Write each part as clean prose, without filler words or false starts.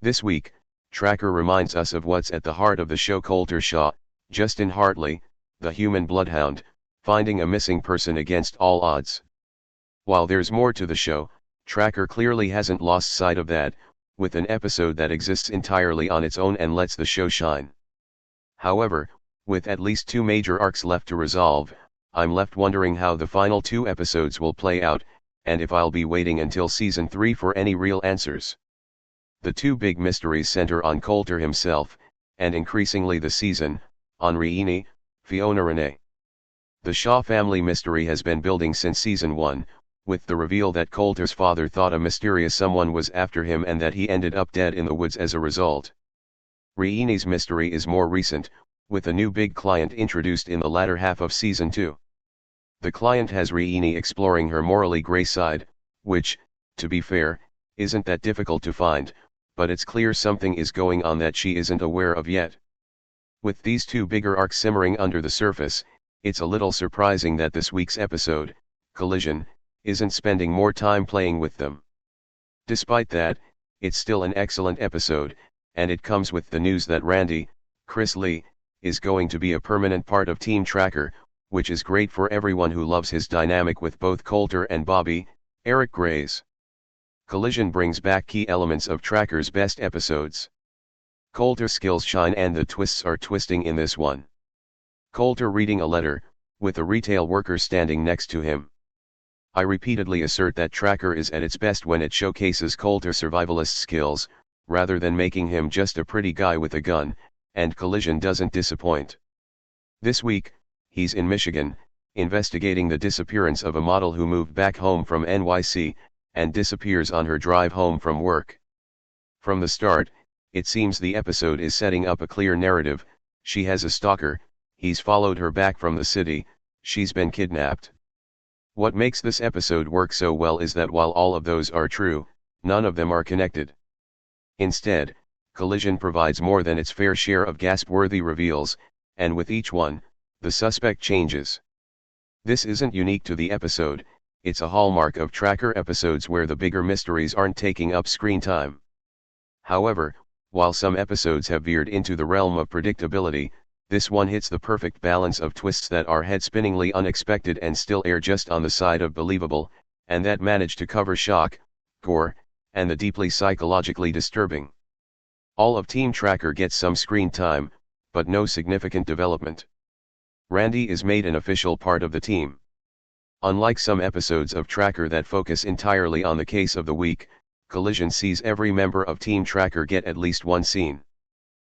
This week, Tracker reminds us of what's at the heart of the show. Coulter Shaw, Justin Hartley, the human bloodhound, finding a missing person against all odds. While there's more to the show, Tracker clearly hasn't lost sight of that, with an episode that exists entirely on its own and lets the show shine. However, with at least 2 major arcs left to resolve, I'm left wondering how the final 2 episodes will play out, and if I'll be waiting until season 3 for any real answers. The 2 big mysteries center on Coulter himself, and increasingly the season, on Riini, Fiona Renee. The Shaw family mystery has been building since season 1, with the reveal that Coulter's father thought a mysterious someone was after him and that he ended up dead in the woods as a result. Riini's mystery is more recent, with a new big client introduced in the latter half of season 2. The client has Riini exploring her morally grey side, which, to be fair, isn't that difficult to find, but it's clear something is going on that she isn't aware of yet. With these 2 bigger arcs simmering under the surface, it's a little surprising that this week's episode, Collision, isn't spending more time playing with them. Despite that, it's still an excellent episode, and it comes with the news that Randy, Chris Lee, is going to be a permanent part of Team Tracker, which is great for everyone who loves his dynamic with both Coulter and Bobby, Eric Grays. Collision brings back key elements of Tracker's best episodes. Coulter's skills shine and the twists are twisting in this one. Coulter reading a letter, with a retail worker standing next to him. I repeatedly assert that Tracker is at its best when it showcases Coulter's survivalist skills, rather than making him just a pretty guy with a gun, and Collision doesn't disappoint. This week, he's in Michigan, investigating the disappearance of a model who moved back home from NYC, and disappears on her drive home from work. From the start, it seems the episode is setting up a clear narrative: she has a stalker, he's followed her back from the city, she's been kidnapped. What makes this episode work so well is that while all of those are true, none of them are connected. Instead, Collision provides more than its fair share of gasp-worthy reveals, and with each one, the suspect changes. This isn't unique to the episode, it's a hallmark of Tracker episodes where the bigger mysteries aren't taking up screen time. However, while some episodes have veered into the realm of predictability, this one hits the perfect balance of twists that are head-spinningly unexpected and still err just on the side of believable, and that manage to cover shock, gore, and the deeply psychologically disturbing. All of Team Tracker gets some screen time, but no significant development. Randy is made an official part of the team. Unlike some episodes of Tracker that focus entirely on the case of the week, Collision sees every member of Team Tracker get at least one scene.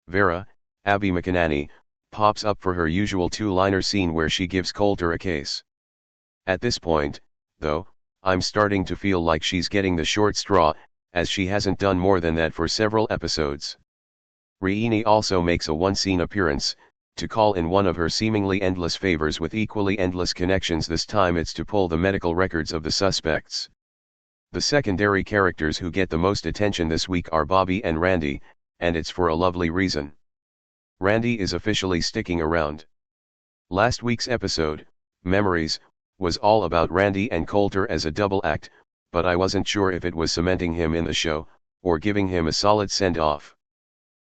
Vera, Abby McEnany, pops up for her usual 2-liner scene where she gives Coulter a case. At this point, though, I'm starting to feel like she's getting the short straw, as she hasn't done more than that for several episodes. Riini also makes a 1-scene appearance, to call in one of her seemingly endless favors with equally endless connections. This time it's to pull the medical records of the suspects. The secondary characters who get the most attention this week are Bobby and Randy, and it's for a lovely reason. Randy is officially sticking around. Last week's episode, Memories, was all about Randy and Coulter as a double act, but I wasn't sure if it was cementing him in the show, or giving him a solid send-off.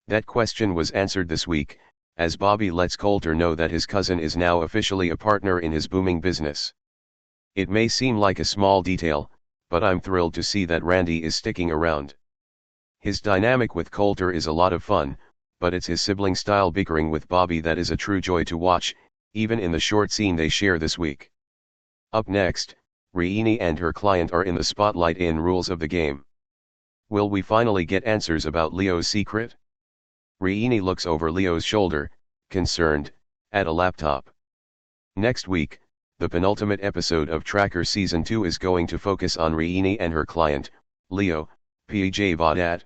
That question was answered this week, as Bobby lets Coulter know that his cousin is now officially a partner in his booming business. It may seem like a small detail, but I'm thrilled to see that Randy is sticking around. His dynamic with Coulter is a lot of fun, but it's his sibling-style bickering with Bobby that is a true joy to watch, even in the short scene they share this week. Up next, Riini and her client are in the spotlight in Rules of the Game. Will we finally get answers about Leo's secret? Riini looks over Leo's shoulder, concerned, at a laptop. Next week, the penultimate episode of Tracker Season 2 is going to focus on Riini and her client, Leo, PJ Vadat.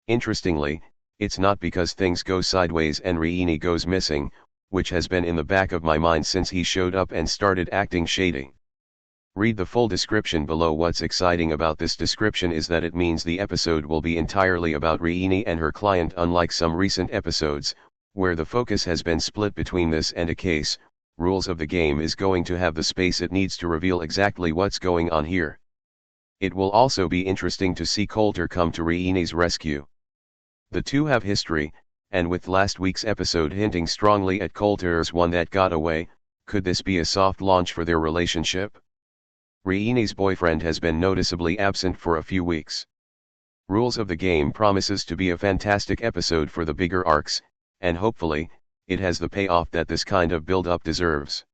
Interestingly, it's not because things go sideways and Riini goes missing, which has been in the back of my mind since he showed up and started acting shady. Read the full description below. What's exciting about this description is that it means the episode will be entirely about Riini and her client, unlike some recent episodes, where the focus has been split between this and a case. Rules of the Game is going to have the space it needs to reveal exactly what's going on here. It will also be interesting to see Coulter come to Riini's rescue. The two have history, and with last week's episode hinting strongly at Coulter's one that got away, could this be a soft launch for their relationship? Riene's boyfriend has been noticeably absent for a few weeks. Rules of the Game promises to be a fantastic episode for the bigger arcs, and hopefully, it has the payoff that this kind of build-up deserves.